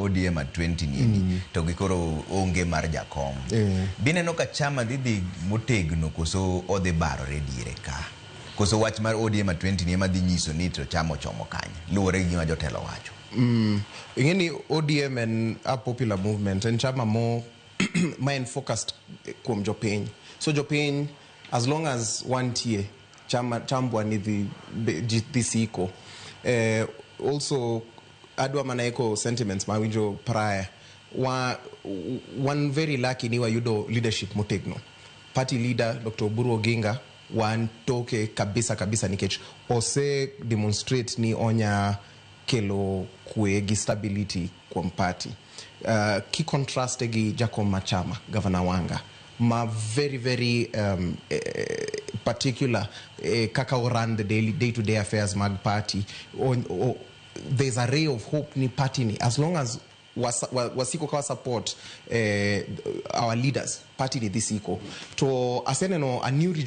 ODM at 20 nini to gikoro onge mar jakom. Bineno ka chama dhi motegno koso odhi barore diere ka. Koso wach mar ODM at 20 ni madhi nyiso ni to chama chomo kanye. Luore gi gima jotelo wacho. Ingeni ODM and a popular movement and chama more mind focused kuom jopiny. So jopiny, as long as one tier chambwa ni the siko. Also adwa manaeko sentiments mawinjo prior. One very lucky niwa yudo leadership motegno. Party leader Dr. Oburu Oginga wan toke kabisa nikech ose demonstrate ni onya kelo kwee gi stability kwa party. Ki contraste gi Jacob Machama, Governor Wanga, ma very particular kaka run the day-to-day affairs mag party. There's a ray of hope ni party ni as long as wasiko kawa support our leaders party ni this equal to asene no a new rejuvenation